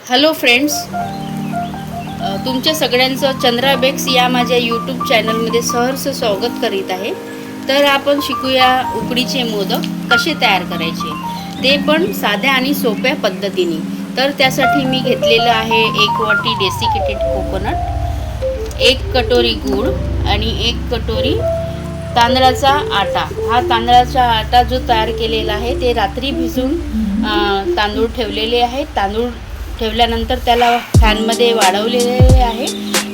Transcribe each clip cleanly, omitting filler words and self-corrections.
Hello friends, तुमच्या सगळ्यांचं Chandra bakes या माझ्या यूट्यूब चॅनलमध्ये सहर्ष स्वागत करीत आहे. तर आपण शिकूया उकडीचे मोदक कसे तयार करायचे, ते पण साध्या आणि सोप्या पद्धतीने. तर त्यासाठी मी घेतलेलं आहे 1 वाटी डेसिकेटेड कोकोनट, 1 कटोरी गूळ आणि 1 कटोरी तांदळाचा आटा. हा तांदळाचा आटा जो तयार केलेला आहे ते रात्री भिजून तांदूळ ठेवलेले आहेत. तांदूळ ठेवल्यानंतर त्याला फॅनमध्ये वाळवलेले आहे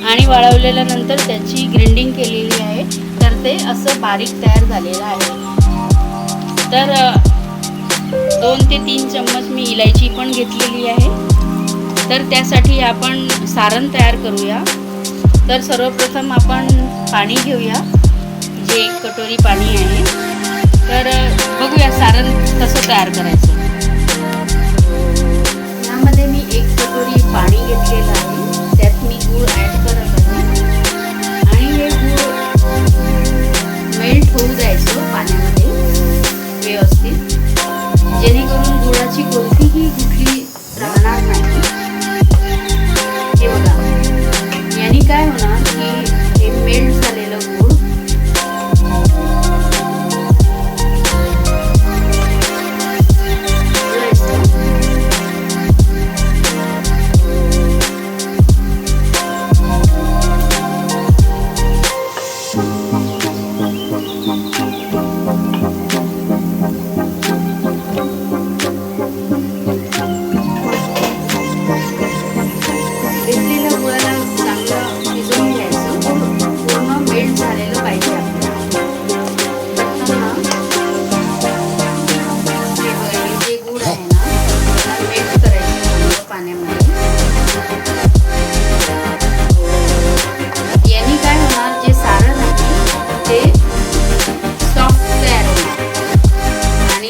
आणि वाळवलेल्यानंतर त्याची ग्राइंडिंग केलेली आहे. तर ते असं बारीक तयार झालेलं आहे. तर 2 ते 3 चम्मच मी इलायची पण घेतलेली आहे. तर त्यासाठी आपण सारण तयार करूया. तर सर्वप्रथम आपण पाणी घेऊया, जे 1 कटोरी पाणी आहे. तर बघूया सारण कसं तयार करायचं. यामध्ये मी 1 कटोरी पाणी घेतलेलं आहे. त्यात मी गूळ ॲड करत आहे आणि हे गूळ मेल्ट होऊ द्यायचं पाण्यामध्ये व्यवस्थित, जेणेकरून गुळाची कोणतीही गुठली राहणार नाही. हे बघा, याने काय होणार की हे मेल्ट झालेलं गूळ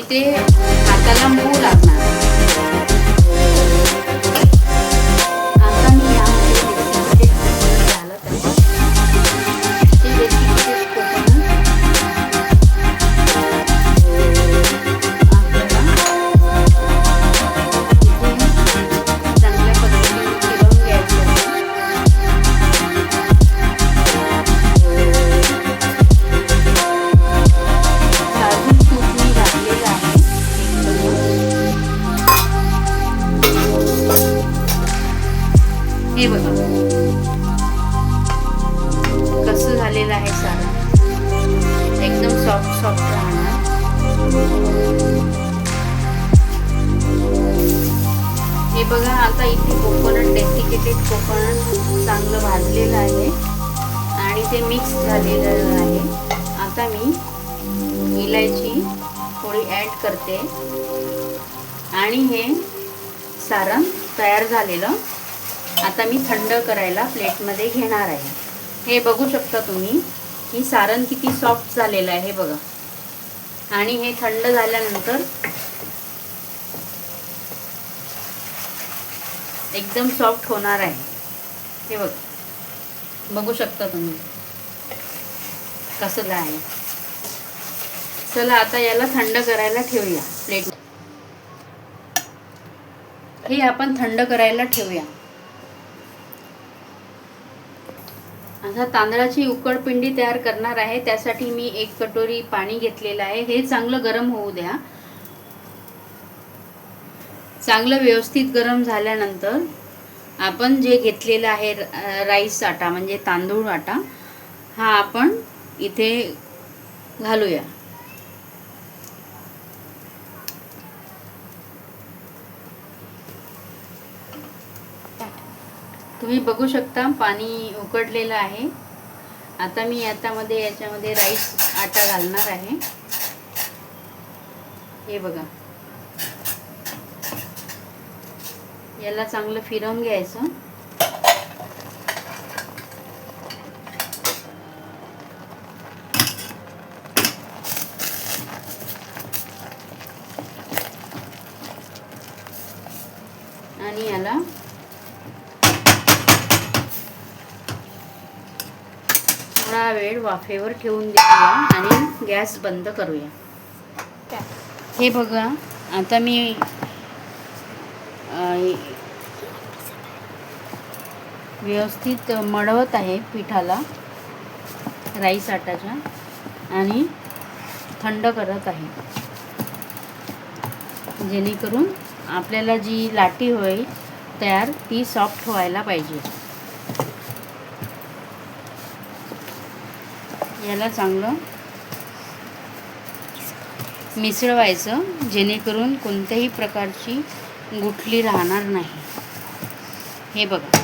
ते हाताला मऊ लागणार. आता मी यामध्ये घालत आहे. ते डेसिकेटेड कोकोनट चांगल्या पद्धतीने फिरवून घ्यायचं आहे. हे बघा कसं झालेलं आहे सारण, एकदम सॉफ्ट राहणार. हे बघा, आता इथे कोकोनट, डेसिकेटेड कोकोनट चांगलं भाजलेलं आहे आणि ते मिक्स झालेलं आहे. आता मी इलायची थोडी ॲड करते आणि हे सारण तयार झालेलं आता मी थंड करायला प्लेटमध्ये घेणार आहे. हे बघू शकता तुम्ही की सारण किती सॉफ्ट झालेलं आहे. हे बघा, आणि हे थंड झाल्यानंतर एकदम सॉफ्ट होणार आहे. हे बघू शकता तुम्ही कसं आहे. चला आता याला थंड करायला ठेवूया प्लेट. हे आपण थंड करायला ठेवूया. आता तांदळाची उकडपिंडी तयार करणार आहे. त्यासाठी मी 1 कटोरी पाणी घेतलेलं आहे. हे चांगलं गरम होऊ द्या. चांगलं व्यवस्थित गरम झाल्यानंतर आपण जे घेतलेलं आहे राईस आटा म्हणजे तांदूळ आटा, हा आपण इथे घालूया. तुम्ही बघू शकता पाणी उकडलेलं आहे. आता मी याच्यामध्ये राईस आटा घालणार आहे. हे बघा, याला चांगलं फिरवून घ्यायचं. आणि याला थोडा वेळ वाफेवर ठेवून देऊया आणि गॅस बंद करूया. हे बघा, आता मी व्यवस्थित मळवत आहे पिठाला राईस आटाच्या आणि थंड करत आहे, जेणेकरून आपल्याला जी लाटी होईल तयार ती सॉफ्ट व्हायला पाहिजे. याला चांगलं मिसळवायचं, जेणेकरून कोणत्याही प्रकारची गुठली राहणार नाही. हे बघा,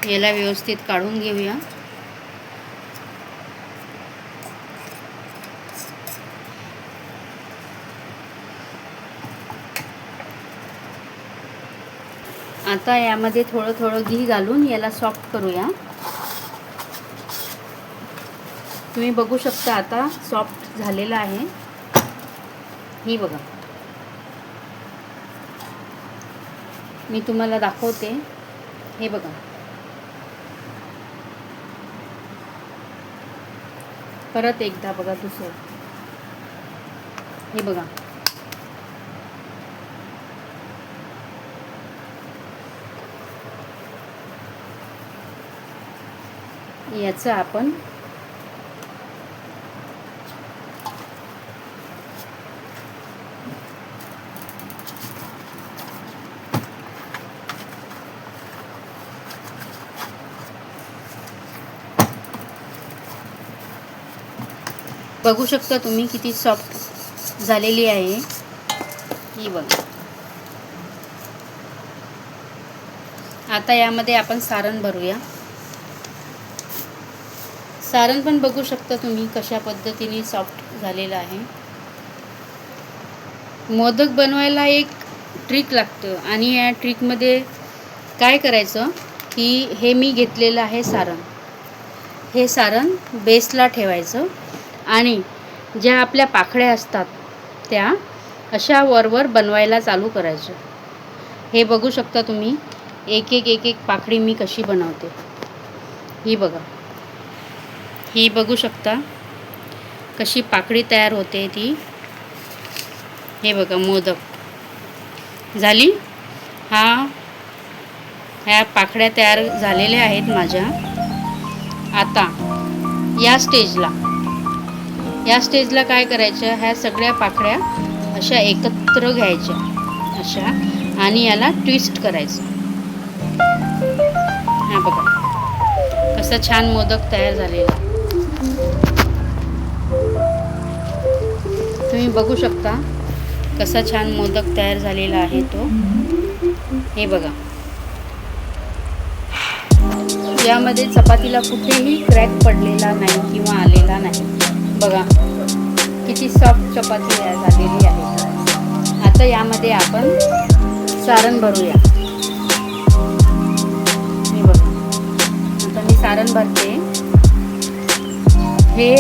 याला व्यवस्थित काढून घेऊया. आता यामध्ये थोडं थोडं घी घालून याला सॉफ्ट करूया. तुम्ही बघू शकता आता सॉफ्ट झालेला आहे. ही बघा, मी तुम्हाला दाखवते. हे बघा, परत एकदा बघा दुसरं. हे बघा, याचं आपण बघू शकता तुम्ही किती सॉफ्ट झालेली आहे. ही बघा. आता यामध्ये आपण सारण भरूया. सारण पण बघू शकता तुम्ही कशा पद्धतीने सॉफ्ट झालेलं आहे. मोदक बनवायला एक ट्रिक लागतं आणि या ट्रिकमध्ये काय करायचं की हे मी घेतलेलं आहे सारण. हे सारण बेसला ठेवायचं आणि ज्या आपल्या पाकळ्या असतात त्या अशा वरवर बनवायला चालू करायचं. हे बघू शकता तुम्ही एक एक पाकळी मी कशी बनवते. ही बघा, ही बघू शकता कशी पाकळी तयार होते ती. हे बघा, मोदक झाली. ह्या पाकळ्या तयार झालेल्या आहेत माझ्या. आता या स्टेजला काय करायचं, ह्या सगळ्या पाकळ्या अशा एकत्र घ्यायच्या अशा आणि याला ट्विस्ट करायचं. हा बघा कसा छान मोदक तयार झालेला. तुम्ही बघू शकता कसा छान मोदक तयार झालेला आहे तो. हे बघा, यामध्ये चपातीला कुठेही क्रॅक पडलेला नाही किंवा आलेला नाही. बघा किती सॉफ्ट चपाती झालेली आहे. आता यामध्ये आपण सारण भरूया. हे बघा, आता मी सारण भरते. हे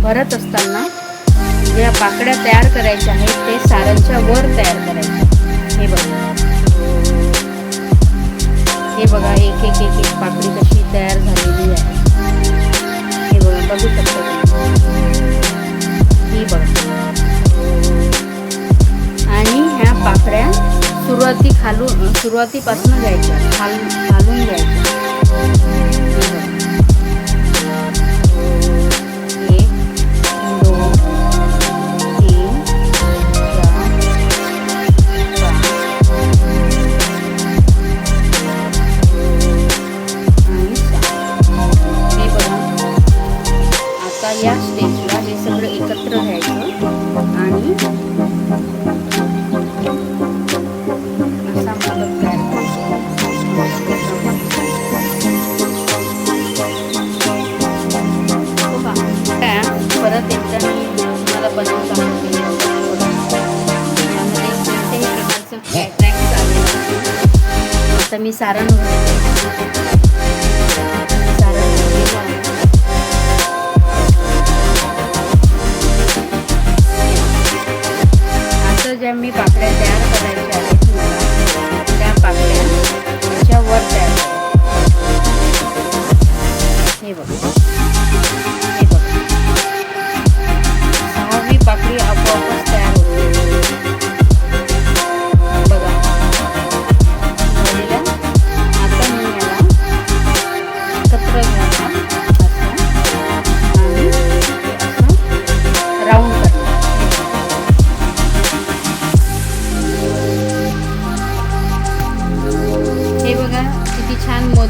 भरत असताना ज्या पाकळ्या तयार करायच्या आहेत ते सारणच्या वर तयार करायच्या. हे बघा, हे बघा एक पाकळी कशी तयार झालेली आहे. हे बघा, बघू शकता ही बघा. आणि ह्या पाकळ्या सुरुवातीपासून घ्यायच्या, घालून घ्यायच्या. या स्टेजला हे सगळं एकत्र घ्यायचं आणि असा मोदक तयार करायचा. परत एकदा मी तुम्हाला बनवून दाखवते. यामध्ये कोणत्याही प्रकारचं क्रॅक आलेलं नाही. आता मी सारण ज्या मी पाकळ्या तयार करायच्या आहेत त्या पाकळ्या त्याच्या वर तयार करायच्या. हे बघा, हे बघा, 6वी पाकळी आपोआपच तयार होते.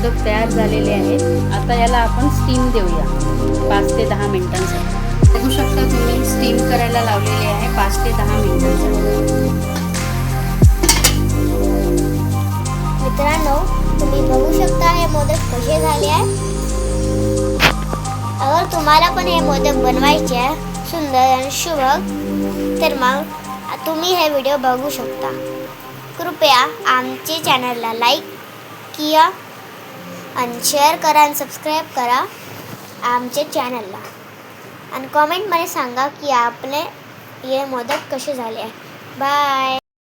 मोदक तयार झालेले आहेत. आता याला आपण स्टीम देऊया 5 ते 10 मिनिटांसाठी. बघू शकता तुम्ही स्टीम करायला लावलेले आहे 5 ते 10 मिनिटांसाठी. मित्रांनो, तुम्ही बघू शकता हे मोदक कसे झाले आहे. अगर तुम्हाला पण हे मोदक बनवायचे आहे सुंदर आणि शुभ, तर मग तुम्ही हे व्हिडिओ बघू शकता. कृपया आमचे चॅनलला लाईक किया आणि शेअर करा आणि सबस्क्राईब करा आमचे चॅनलला. आणि कॉमेंटमध्ये सांगा की आपले हे मोदक कसे झाले आहे. बाय.